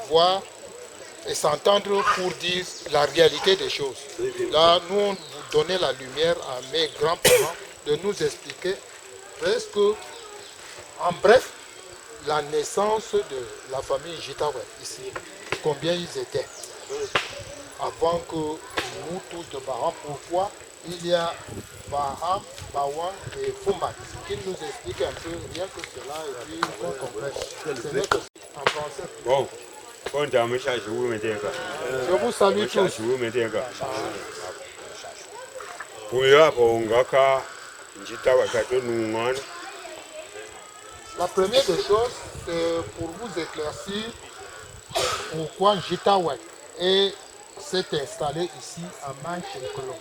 voir et s'entendre pour dire la réalité des choses. Là, nous, vous donnons la lumière à mes grands-parents de nous expliquer presque, en bref, la naissance de la famille Jitawe ici, combien ils étaient. Avant que nous tous de parents, pourquoi il y a Baham, Bawan et Fumbat, qui nous expliquent un peu rien que cela et puis qu'on comprenne. Ce n'est que en français. Bon, Je vous salue tous. La première des choses, c'est pour vous éclaircir pourquoi Jitawek s'est installé ici à Manchekolo.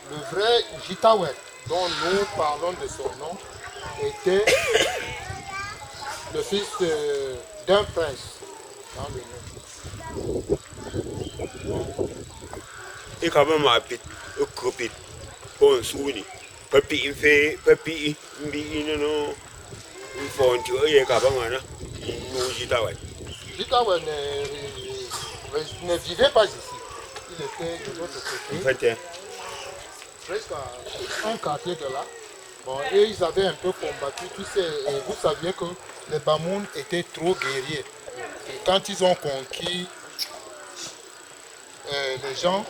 Le vrai Jitawek dont nous parlons de son nom était le fils d'un prince dans le nom. Jitawek ne vivait pas ici. Il était de l'autre côté, presque à un quartier de là. Bon, et ils avaient un peu combattu, tu sais, et vous saviez que les Bamoun étaient trop guerriers. Et quand ils ont conquis les gens,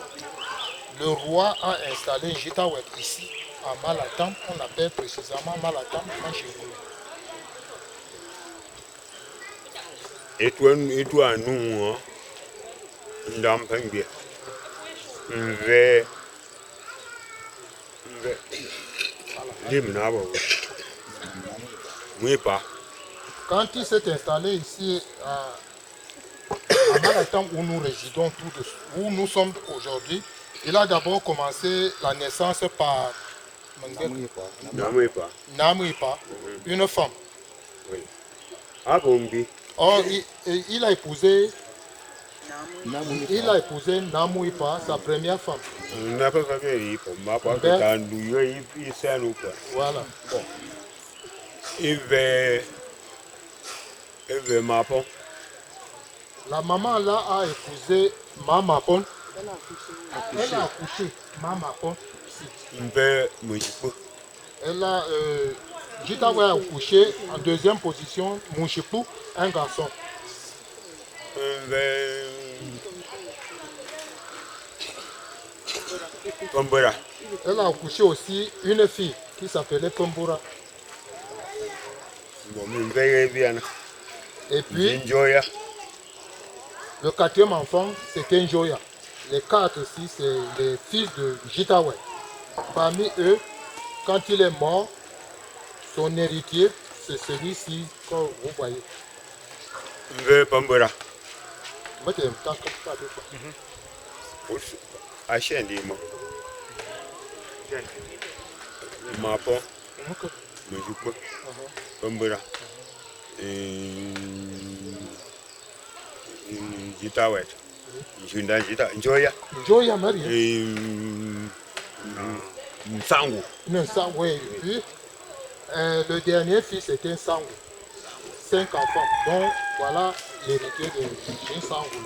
le roi a installé Jitawek ici, à Malatam, on appelle précisément Malatam, Manchekolo. Et toi, nous, quand il s'est installé ici à Malatam où nous résidons, où nous sommes aujourd'hui, il a d'abord commencé la naissance par Namuipa, une femme. Or, il a épousé Namuipa, sa première femme. Voilà. La maman là a épousé Mamapon. Elle a accouché Mamapon ici. Elle a Jitawe a accouché en deuxième position Mouchipou, un garçon. Elle a accouché aussi une fille qui s'appelait Pombora. Et puis, le quatrième enfant, c'était Njoya. Les quatre aussi, c'est les fils de Jitawe. Parmi eux, quand il est mort, son héritier, c'est celui-ci que vous voyez. Njoya Marie. Oui. Puis, le dernier fils était Sango. 5 enfants. Donc, voilà l'héritier de Jin Sango.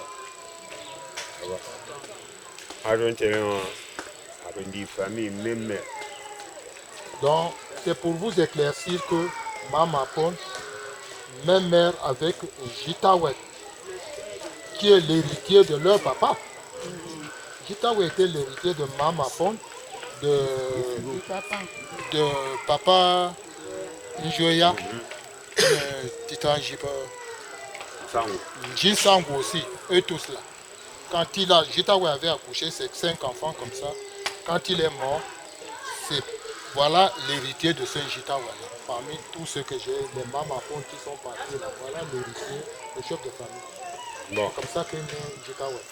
Donc, c'est pour vous éclaircir que Mamapon, même mère avec Jitawek, qui est l'héritier de leur papa. Jitawek était l'héritier de Mamapon, de papa Njoya, Titan Jin Sango aussi, eux tous là. Quand Jitawek avait accouché ses 5 enfants comme ça, quand il est mort, voilà l'héritier de ce Jitawek. Parmi tous ceux que j'ai, les Mamapon qui sont partis là, voilà l'héritier, le chef de famille. Bon. Comme ça qu'est né Jitawek.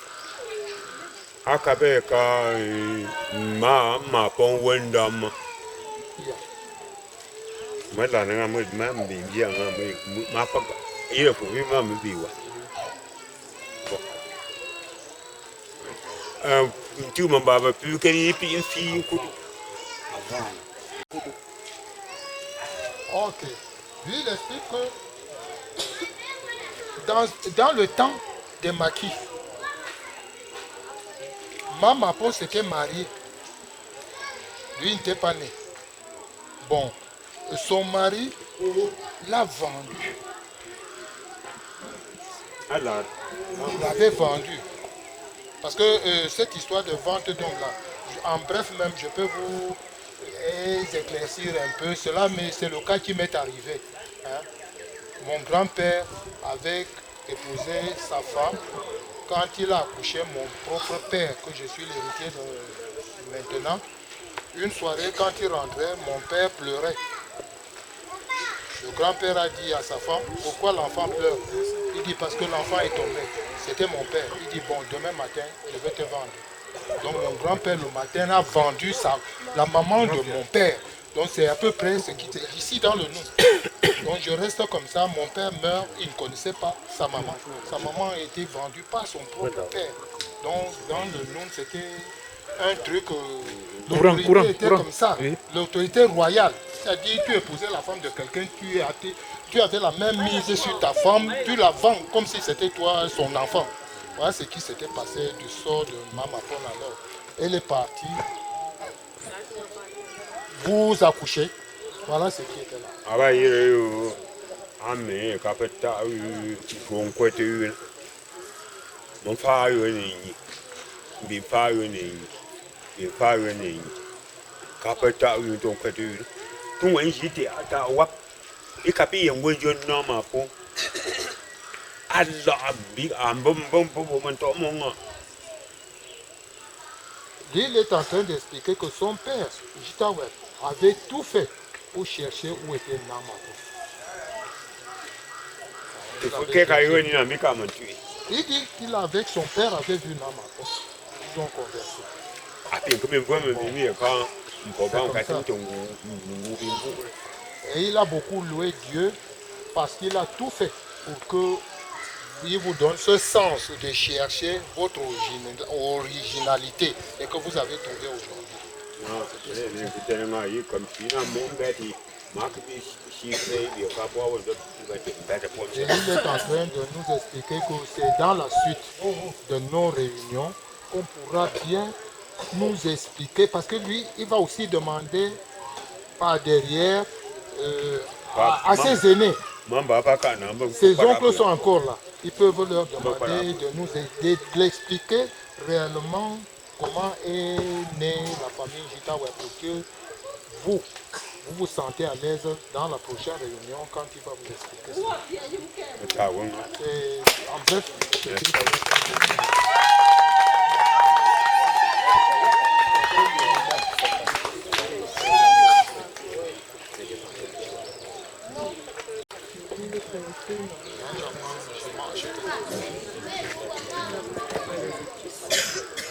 Ok. Lui, il explique que dans le temps des maquis, Mamapo s'était marié. Lui, il n'était pas né. Bon, son mari l'a vendu. Alors, Il l'avait vendu. Parce que cette histoire de vente d'hommes là, en bref même, je peux vous éclaircir un peu cela, mais c'est le cas qui m'est arrivé. Hein. Mon grand-père avait épousé sa femme. Quand il a accouché mon propre père, que je suis l'héritier de maintenant, une soirée, quand il rentrait, mon père pleurait. Le grand-père a dit à sa femme, pourquoi l'enfant pleure? Il dit, parce que l'enfant est tombé. C'était mon père. Il dit, bon, demain matin, je vais te vendre. Donc mon grand-père, le matin, a vendu la maman de mon père. Donc c'est à peu près ce qui est ici dans le nom. Donc je reste comme ça, mon père meurt, il ne connaissait pas sa maman. Sa maman a été vendue par son propre père. Donc dans le nom, c'était un truc, l'autorité était comme ça, l'autorité royale. C'est-à-dire, tu épousais la femme de quelqu'un, tu avais la même mise sur ta femme, tu la vends comme si c'était toi son enfant. Voilà ce qui s'était passé du sort de Mamapon alors. Elle est partie, vous accouchez, voilà ce qui était là. ah bah, il amé, capeta, bon côté, mon frère, il frère, capeta, ton côté. Tout le monde était à ta wap. Et capi, un bon jeune homme à fond. Allah, big, un bon, Il est en train d'expliquer que son père, Jitaweb, avait tout fait pour chercher où était Namapo. Il dit qu'il avec son père avait vu Namapo. Ils ont conversé. Et il a beaucoup loué Dieu parce qu'il a tout fait pour qu'il vous donne ce sens de chercher votre originalité et que vous avez trouvé aujourd'hui. Et il est en train de nous expliquer que c'est dans la suite de nos réunions qu'on pourra bien nous expliquer, parce que lui, il va aussi demander par derrière à ses aînés. Ses oncles sont encore là. Ils peuvent leur demander de nous aider, de l'expliquer réellement comment est née la famille Jitawe pour que vous vous sentez à l'aise dans la prochaine réunion quand il va vous expliquer ça. En bref,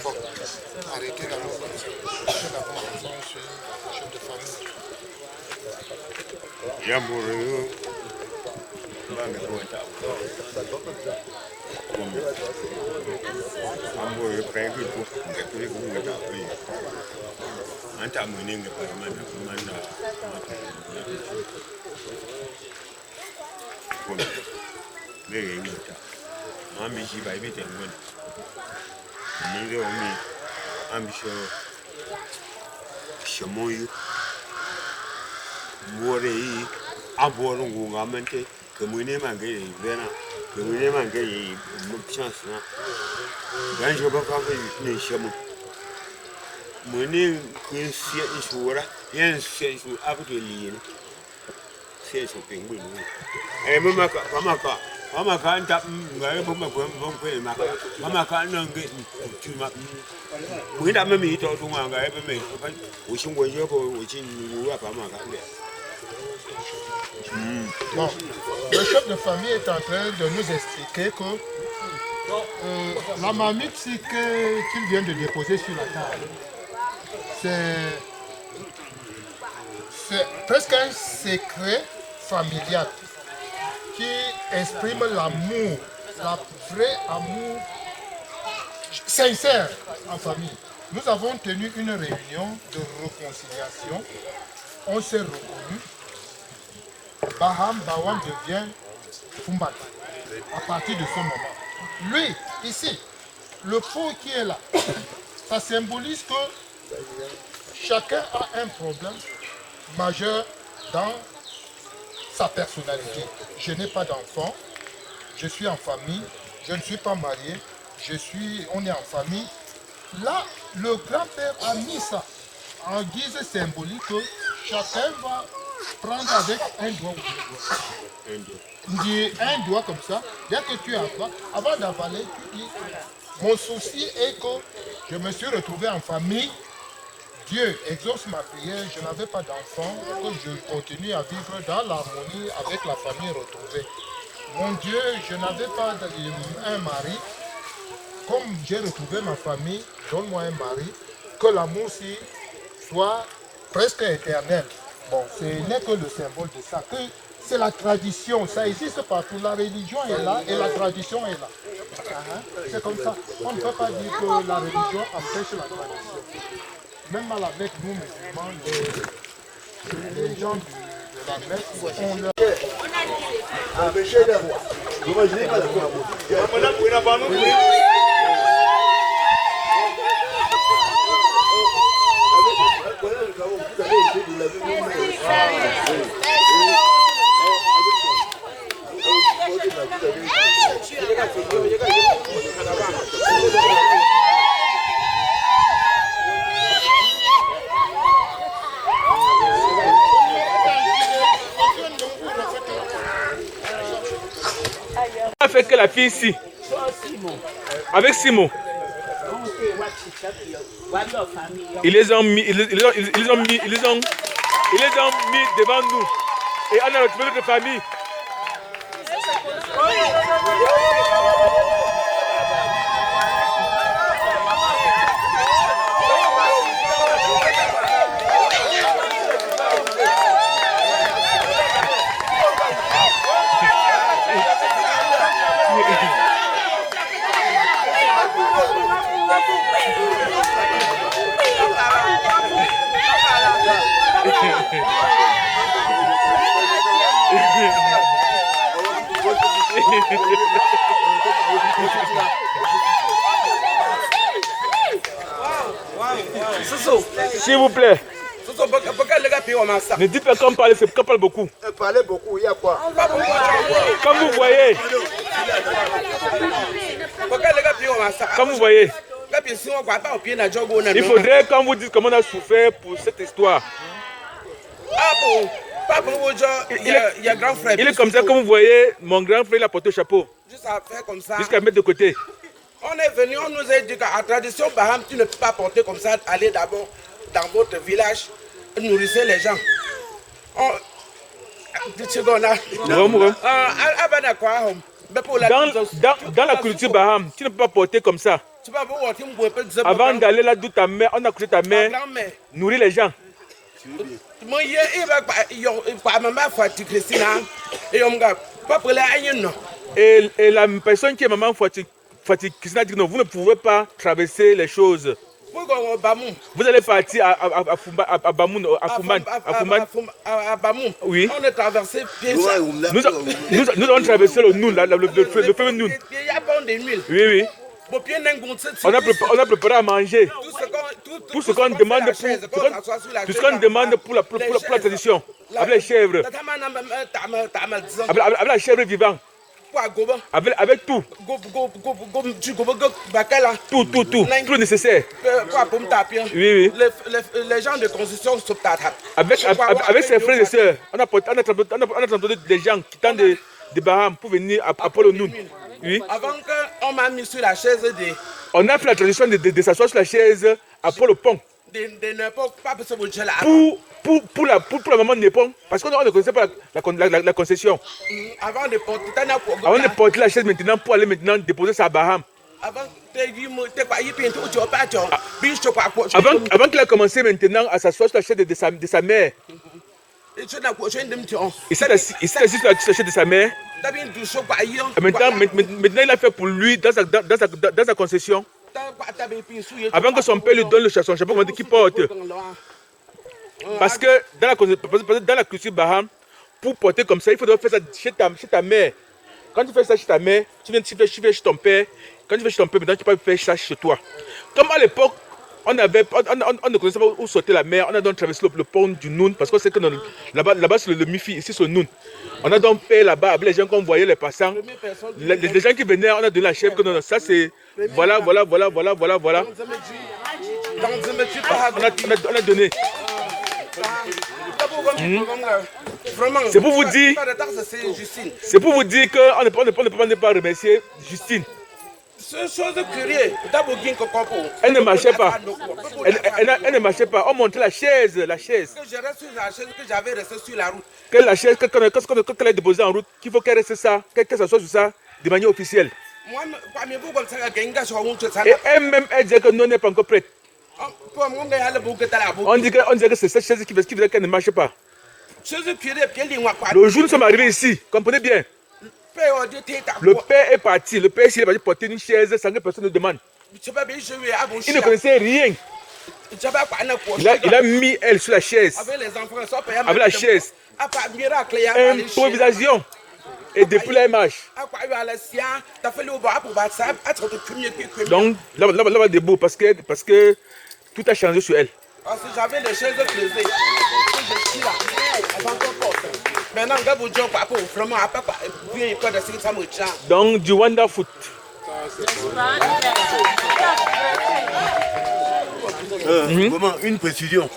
bon, arrêtez d'abord. Sur le chef de famille. Bon, le chef de famille est en train de nous expliquer que la marmite qu'il vient de déposer sur la table, c'est presque un secret familial qui exprime l'amour, la vraie amour sincère en famille. Nous avons tenu une réunion de réconciliation. On s'est reconnus. Baham Bawam devient Fumbat à partir de ce moment. Lui, ici, le pot qui est là, ça symbolise que chacun a un problème majeur dans sa personnalité. Je n'ai pas d'enfant, je suis en famille, je ne suis pas marié, on est en famille. Là, le grand-père a mis ça en guise symbolique que chacun va prendre avec un doigt ou deux doigts. Il dit un doigt comme ça, dès que tu avales, avant d'avaler, tu dis, mon souci est que je me suis retrouvé en famille, Dieu exauce ma prière, je n'avais pas d'enfant, que je continue à vivre dans l'harmonie avec la famille retrouvée. Mon Dieu, je n'avais pas un mari, comme j'ai retrouvé ma famille, donne-moi un mari, que l'amour soit presque éternel. Bon, ce n'est que le symbole de ça, que c'est la tradition, ça existe partout, la religion est là et la tradition est là. C'est comme ça, on ne peut pas dire que la religion empêche la tradition. Même avec nous musulmans, les gens de la messe, on leur... Fait que la fille ici, avec Simon, ils les ont mis devant nous et on a retrouvé notre famille. S'il vous plaît, ne dites pas qu'on parle, c'est qu'on parle beaucoup. Parlez beaucoup, il y a quoi? Comme vous voyez, il faudrait qu'on vous dise comment on a souffert pour cette histoire. Il est comme ça, comme vous voyez, mon grand frère il a porté le chapeau. Jusqu'à mettre de côté. On est venu, on nous a dit qu'à la tradition Baham, tu ne peux pas porter comme ça, aller d'abord dans votre village, nourrir les gens. Dans la culture Baham, tu ne peux pas porter comme ça. Avant d'aller là d'où ta mère, on a couché ta mère, nourrir les gens. Et la personne qui est maman Fatih Christina dit non, vous ne pouvez pas traverser les choses. Vous allez partir à Bamoun, à Fumban. Oui. On est traversé pied ça. Nous allons traverser le Noun, le feu Noun. Oui, oui. On a préparé à manger. Tout ce qu'on demande pour la tradition. Avec les chèvres. Avec la chèvre vivante. Avec tout. Tout nécessaire. Oui, oui. Les gens de construction sont avec ses frères et sœurs, on a transporté des gens qui tentent de Baham pour venir à Polo Noun. Oui. Avant qu'on m'a mis sur la chaise on a fait la tradition de s'asseoir sur la chaise à Polo Pont. Pour la maman Népon, parce qu'on ne connaissait pas la concession. Avant de porter la chaise maintenant pour aller maintenant déposer ça à Baham. Avant qu'il a commencé maintenant à s'asseoir sur la chaise de sa mère. Il s'est assis sur la chaise de sa mère. Maintenant, il a fait pour lui dans sa concession. Avant que son père lui donne son chapeau, on dit qu'il porte. Parce que dans la culture baham, pour porter comme ça, il faudrait faire ça chez ta mère. Quand tu fais ça chez ta mère, tu viens chez ton père. Quand tu fais chez ton père, maintenant tu peux faire ça chez toi. Comme à l'époque, on ne connaissait pas où sauter la mer, on a donc traversé le pont du Noun, parce qu'on sait que là-bas c'est le Mifi, ici c'est le Noun. On a donc fait là-bas, avec les gens qu'on voyait, les passants, les gens qui venaient, on a donné la chèvre, que non, ça c'est, voilà. On a donné. C'est pour vous dire, qu'on ne peut pas remercier Justine. Elle ne marchait pas. Elle ne marchait pas. On montait la chaise. Que je reste sur la chaise que j'avais resté sur la route. Que la chaise, quand elle est déposée en route, qu'il faut qu'elle reste ça, que ça soit sur ça, de manière officielle. Et elle-même, elle disait que non, elle n'est pas encore prête. On dit que c'est cette chaise qui faisait qu'elle ne marche pas. Le jour où nous sommes arrivés ici, comprenez bien. Le père est parti. Le père, s'il est parti porter une chaise sans que personne ne demande. Il ne connaissait rien. Il a mis elle sur la chaise. Avec la chaise. Improvisation. Et depuis là, elle marche. Donc, là-bas debout, parce que tout a changé sur elle. J'avais les chaises creusées. Maintenant, vraiment, donc, du Wanda Foot. Vraiment, une précision.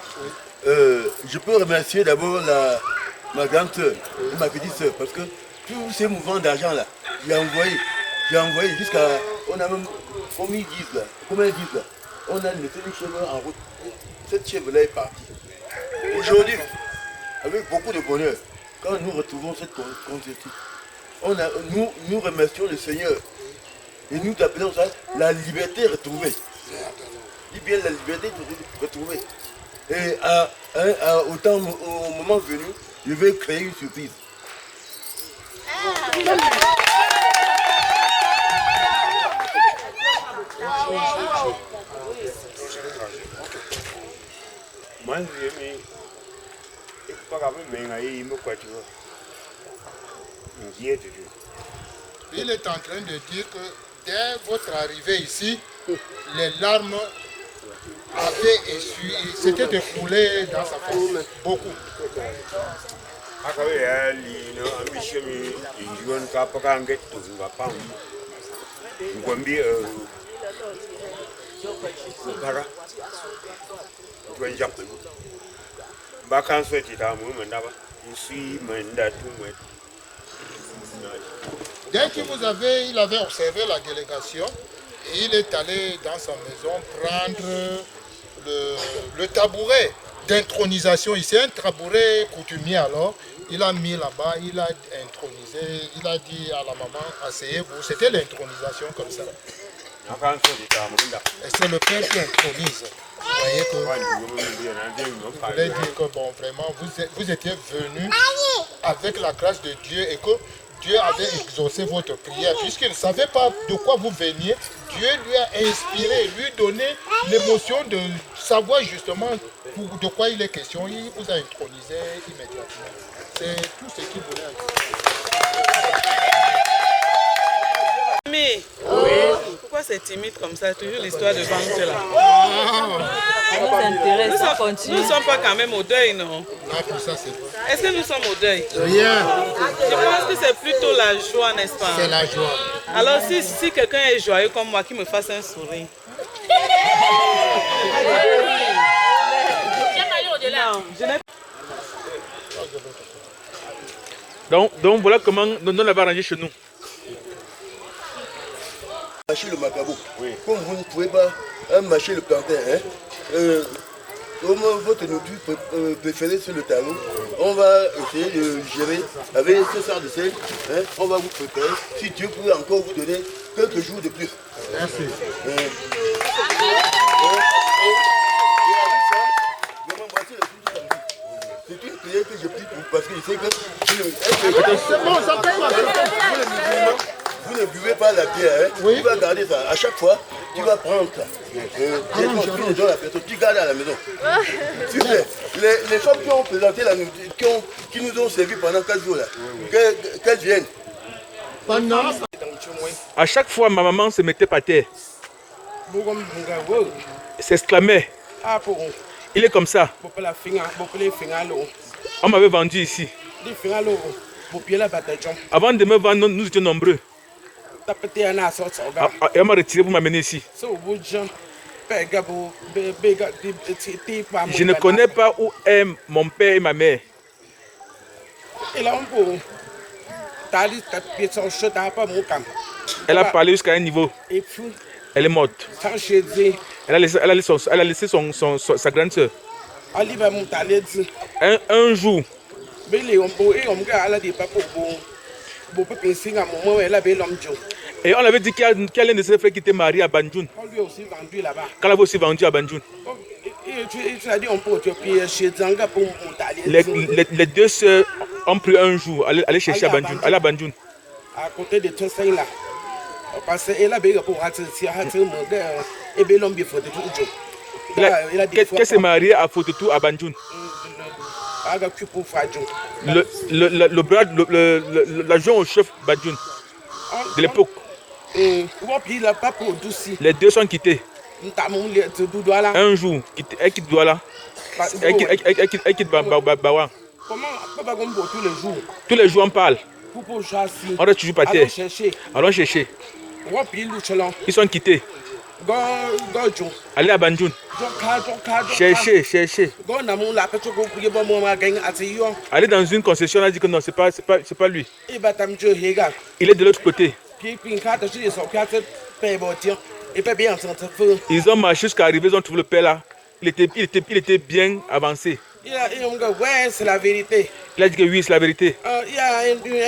Je peux remercier d'abord ma grande soeur et ma petite soeur, parce que tous ces mouvements d'argent là, j'ai envoyé jusqu'à. On a même promis 10 là. Combien 10 là? On a laissé une chèvre en route. Cette chèvre là est partie. Aujourd'hui, avec beaucoup de bonheur, quand nous retrouvons cette conception, nous remercions le Seigneur. Et nous appelons ça la liberté retrouvée. Dis bien la liberté retrouvée. Et au moment venu, je vais créer une surprise. Moi, il est en train de dire que dès votre arrivée ici, les larmes avaient s'étaient écoulées dans sa face. Beaucoup. Dès qu'il avait observé la délégation, et il est allé dans sa maison prendre le tabouret d'intronisation. Ici, un tabouret coutumier alors. Il a mis là-bas, il a intronisé, il a dit à la maman, asseyez-vous. C'était l'intronisation comme ça. Et c'est le père qui intronise. Vous voyez que vous voulez dire que bon, vraiment, vous étiez venu avec la grâce de Dieu et que Dieu avait exaucé votre prière. Puisqu'il ne savait pas de quoi vous veniez, Dieu lui a inspiré, lui donné l'émotion de savoir justement de quoi il est question. Il vous a intronisé immédiatement. C'est tout ce qu'il voulait dire. Mais, pourquoi c'est timide comme ça? Toujours l'histoire de banque là. Ça nous intéresse, ça continue. Nous ne sommes pas quand même au deuil, non? Là, pour ça, c'est pas. Est-ce que nous sommes au deuil? Rien. Je pense que c'est plutôt la joie, n'est-ce pas? C'est la joie. Alors, si quelqu'un est joyeux comme moi, qui me fasse un sourire. Donc voilà comment nous l'avons arrangé chez nous. Mâcher le macabo. Oui. Comme vous ne pouvez pas mâcher le plantain, comme votre nourriture préférée sur le tableau, on va essayer de gérer avec ce sort de sel. On va vous préparer. Si Dieu pouvait encore vous donner quelques jours de plus. Merci. C'est une prière que je prie pour vous parce que je sais que vous ne buvez pas la bière. Oui. Vous va garder ça. À chaque fois, tu vas prendre ça. Tu le donnes à la personne, tu gardes à la maison. Super. Les femmes qui ont présenté la nourriture, qui nous ont servi pendant 4 jours là, qu'elles viennent. À chaque fois, ma maman se mettait par terre, s'exclamait. Il est comme ça. On m'avait vendu ici. Avant de me vendre, nous étions nombreux. Et on m'a retiré pour m'amener ici. Je ne connais pas où est mon père et ma mère. Elle a parlé jusqu'à un niveau. Elle est morte. Elle a laissé sa grande soeur. Un jour, et on avait dit qu'il y a l'un de ses frères qui était marié à Banjul. Qu'elle avait aussi vendu à Banjul. Les deux sœurs ont pris un jour, aller chercher à Banjul, aller à Banjul. À côté de tout ça là. Parce qu'elle a qu'elle s'est mariée à Fototou à Banjul. L'adjoint au chef Banjul de l'époque. Les deux sont quittés. Un jour, elle quitte Douala. Elle quitte Bawa. Tous les jours on parle. On reste toujours par terre. Allons chercher. Ils sont quittés. Allez à Banjul. Chercher. Aller dans une concession, on a dit que non, c'est pas lui. Il est de l'autre côté. Ils ont marché jusqu'à arriver, ils ont trouvé le père là. Il était bien avancé. Ouais, c'est la vérité. Il a dit que oui, c'est la vérité. Il y a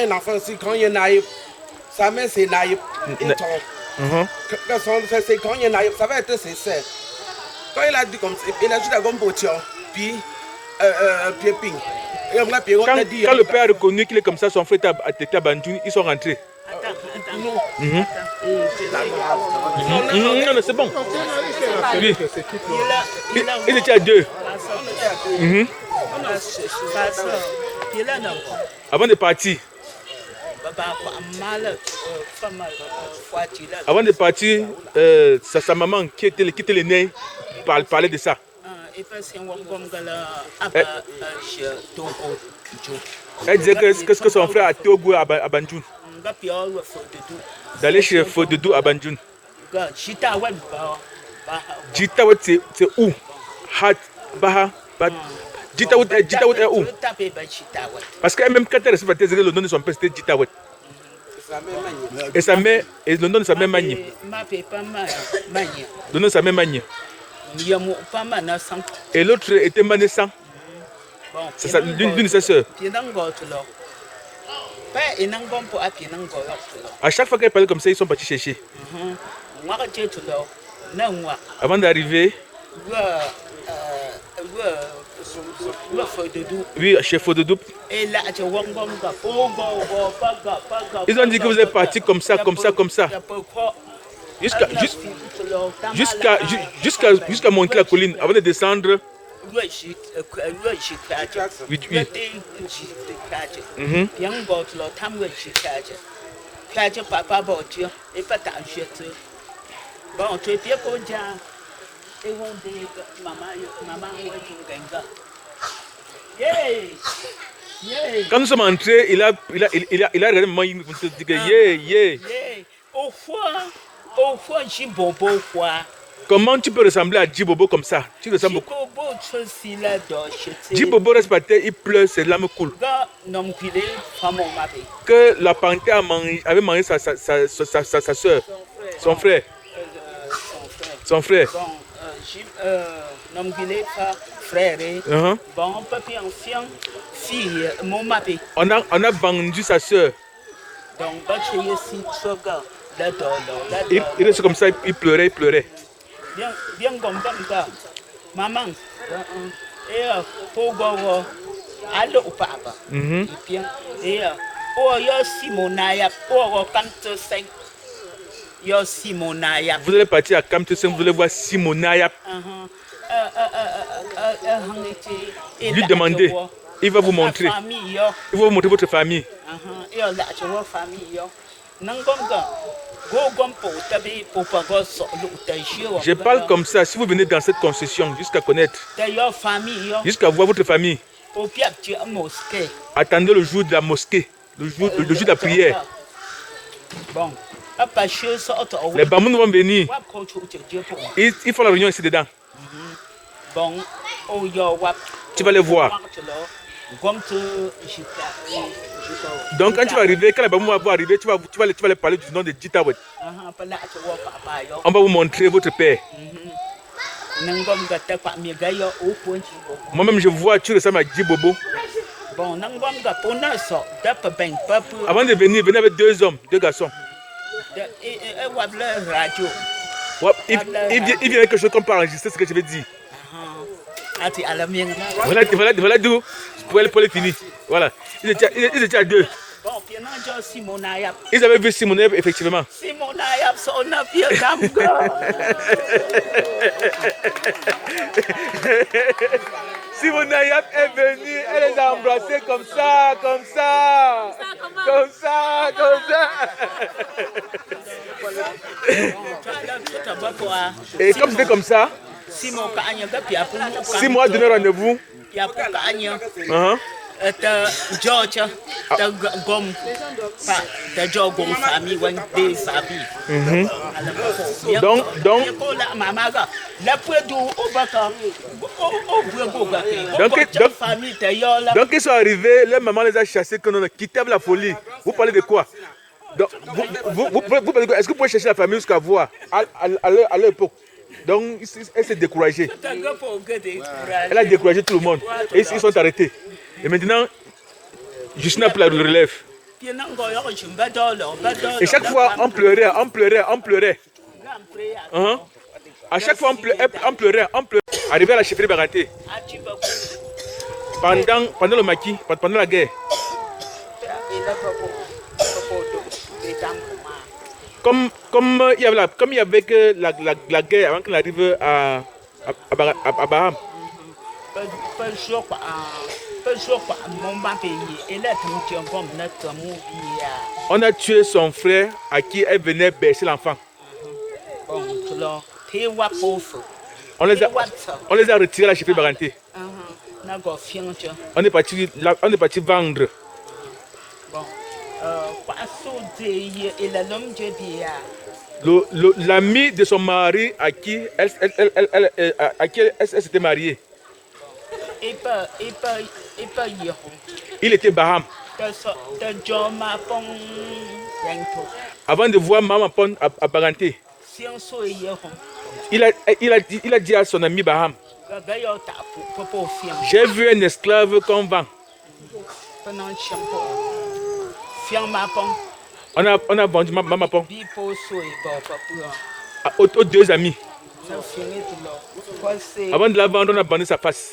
un enfant aussi, quand il est naïf, sa mère c'est naïf. C'est quand il est naïf, ça va être sincère. Quand il a dit comme ça, il a dit à Gombotian, puis Pieping. Quand le père a reconnu qu'il est comme ça, son frère était à Banjul, ils sont rentrés. Non, c'est bon. Oui. Il était à deux. Avant de partir, sa maman qui était le nez parlait de ça. Elle disait que son frère a été au goût à Banjul. D'aller chez Fodoudou à Banjul. Jitawet c'est où? Baha. Jitawet est où? Parce que même quand elle recevait le nom de son père, c'était Jitawet. Et sa mère, et le nom de sa mère Magni. Le nom de sa mère Magni. Et l'autre était Manessan. C'est l'une de ses sœurs. À chaque fois qu'elle parlait comme ça, ils sont partis chercher. Avant d'arriver, oui, chez Fodoudou. Ils ont dit que vous êtes parti comme ça. Jusqu'à monter la colline, avant de descendre. Oui. Quand nous sommes entrés, il a regardé maman, il dit que comment tu peux ressembler à Djibobo comme ça? Tu ressembles beaucoup. Djibobo reste par terre, il pleure, ses larmes coulent. Que la panthère avait mangé sa soeur, son frère. On a vendu sa soeur. Il reste comme ça, il pleurait. Bien comme ça, maman, et pour aller au papa. Et oh, yo si mon aya pour quand 5. yo Simonaya. Vous allez partir à Kamteseng, vous allez voir Simonaya. Lui demander. Il va vous montrer. Il va vous montrer votre famille. Je parle comme ça. Si vous venez dans cette concession, jusqu'à connaître, jusqu'à voir votre famille, attendez le jour de la mosquée, le jour de la prière. Bon. Les Bamoun vont venir. Ils font la réunion ici dedans. Tu vas les voir. Donc quand tu vas arriver, quand les Bamoun vont arriver, tu vas les parler du nom de Djitawet. On va vous montrer votre père. Moi-même je vois, tu ressembles à Djibobo. Avant de venir, venez avec 2 hommes, 2 garçons. Il vient quelque chose comme pour enregistrer ce que je vais dire. Voilà d'où pour les finir. Voilà. Ils étaient à 2. Ils avaient vu Simonayab, effectivement. Simonayab est venue, elle les a embrassés comme ça, comme ça. Comme ça, comme ça. Et comme c'était comme ça, Simon a donné rendez-vous. George, donc ils sont arrivés, leur maman les a chassés, qu'on a quitté la folie. Vous parlez de quoi? Donc, est-ce que vous pouvez chercher la famille jusqu'à voir à l'époque? Donc elle s'est découragée. Elle a découragé tout le monde. Et ils sont arrêtés. Et maintenant, Justin a pris le relève. Et chaque fois, on pleurait. À chaque fois, on pleurait. Arrivé à la chefferie Baranté. Pendant le maquis, pendant la guerre. Comme il y avait que la guerre avant qu'on arrive à Baham. On a tué son frère à qui elle venait bercer l'enfant. On les a retirés à la chefferie Baranté. On est parti vendre. L'ami de son mari à qui elle s'était mariée. Il était Baham. Avant de voir Maman Pon à Baranté, il a dit à son ami Baham, j'ai vu un esclave qu'on vend. On a vendu Maman Pon aux 2 amis. Avant de la vendre, on a bandé sa face.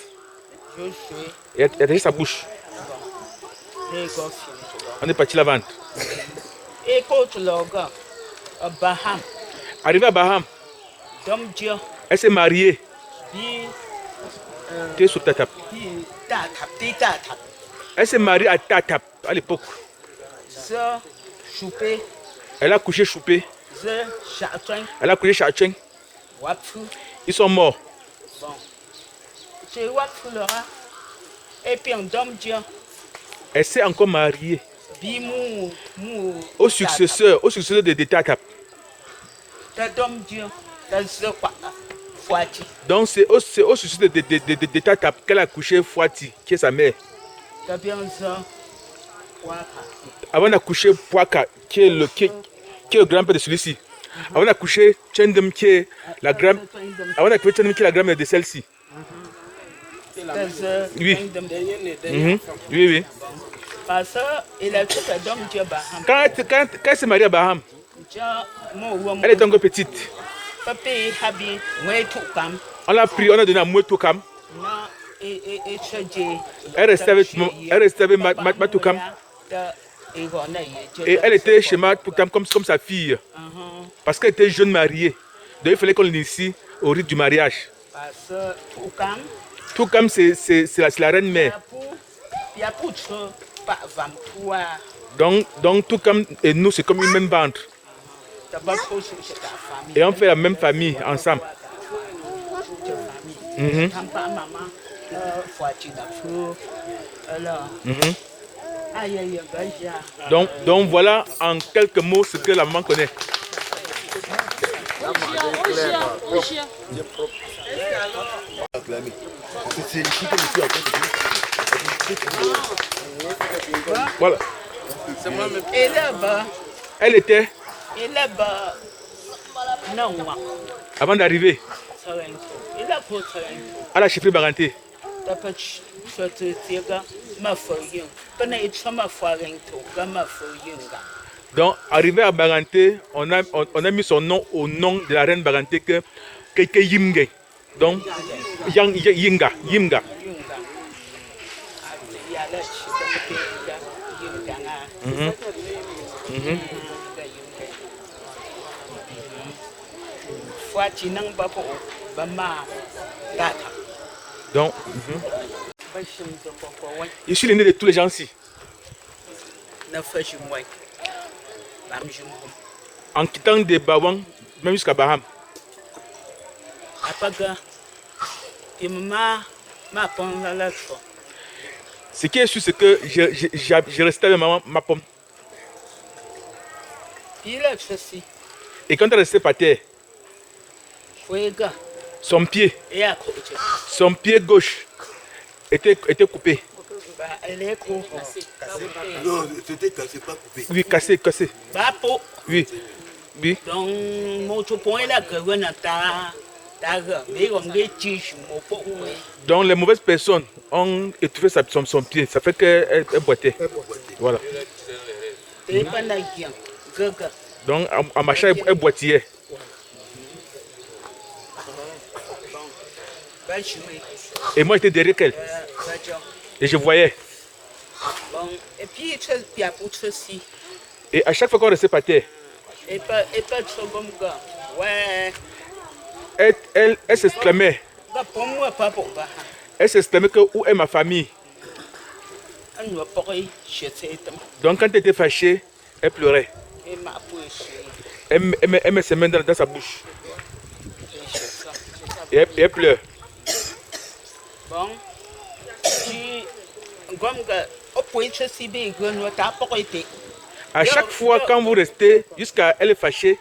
Et a attaché sa bouche. On est parti la vendre. Arrivé à Baham, elle s'est mariée. Sur Tatap. Elle s'est mariée à Tatap à l'époque. Elle a couché Choupé. Elle a couché Chacheng. Ils sont morts. Elle s'est encore mariée au successeur de Tatap. Donc c'est au successeur de Tatap qu'elle a couché Fouati, qui est sa mère. Avant d'accoucher Pouaka, qui est le grand-père de celui-ci. Avant d'accoucher Tchendem, qui est la grand-mère de celle-ci. Oui. Oui. Quand elle s'est mariée à Baham, elle était encore petite. On l'a pris, on a donné à Mouetoukam. Elle restait avec Matoukam. Et elle était chez moi comme sa fille. Parce qu'elle était jeune mariée. Donc il fallait qu'on l'initie au rite du mariage. Tout comme c'est la reine-mère. Donc tout comme et nous, c'est comme une même bande. Et on fait la même famille ensemble. Donc voilà en quelques mots ce que la maman connaît. Voilà. Elle était avant d'arriver à la chefferie Baranté. Donc, arrivé à Baranté, on a mis son nom au nom de la reine Baranté que Yimge. Donc, Yimga. Donc, je suis l'aîné de tous les gens ici. En quittant des Bawang, même jusqu'à Baham. Ce qui est sûr, c'est que je restais avec ma pomme. Et quand elle restait par terre, son pied gauche était coupé. Non, c'était cassé, pas coupé. Oui, cassé. Oui. Donc les mauvaises personnes ont étouffé son pied. Ça fait qu'elle boitait. Voilà. Donc en marchant, elle boitillait. Et moi j'étais derrière elle. Et je voyais. Et à chaque fois qu'on restait par terre, elle s'exclamait. Elle s'exclamait que où est ma famille? Donc quand elle était fâchée, elle pleurait. Elle met ses mains dans sa bouche. Et elle pleure. À chaque fois quand vous restez, jusqu'à elle est fâchée,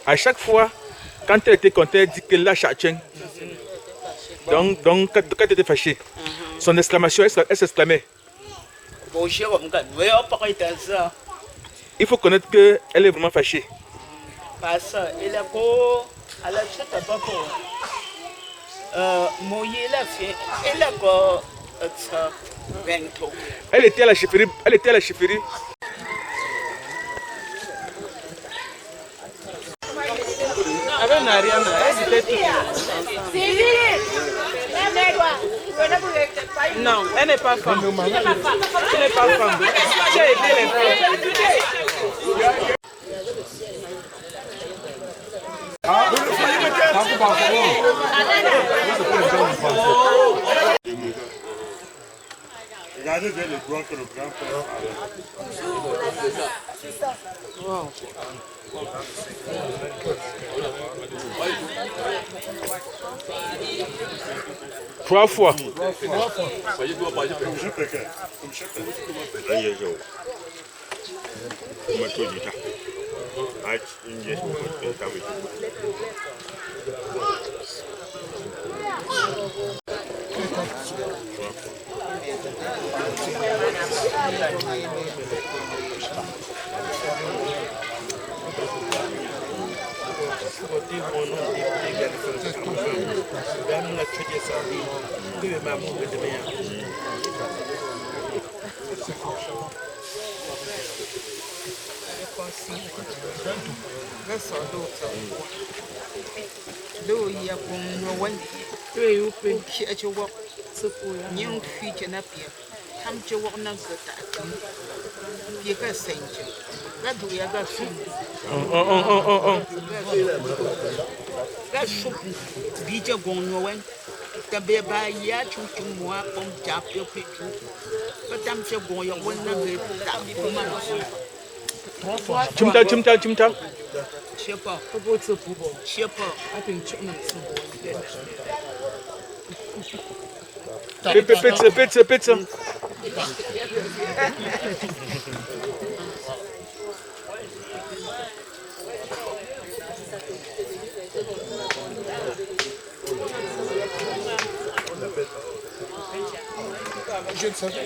à chaque fois, quand elle était contente, elle dit que la chacheng. Donc quand elle était fâchée, son exclamation, elle s'exclamait. Il faut connaître qu'elle est vraiment fâchée. Elle était à la chefferie. Non, elle n'est pas femme. Elle n'est pas femme. J'ai aidé les femmes. Regardez bien le droit que le grand-père Wow. 3 fois. Do ya kun no wan Oui, oui. ki a ci wok nyin fi ci na pia tam ci wok na ga ta pi ka senje ga du ya ga su ga su bi je gon no wan ta be ba ya chu chu mo a pom ja pi pi chu ba tam ci gon ya wan na ga ta ko ma Chimta, chimta, chimta. je sais pas Faut que tu pour bon. je sais pas Pizza, pizza. Je ne savais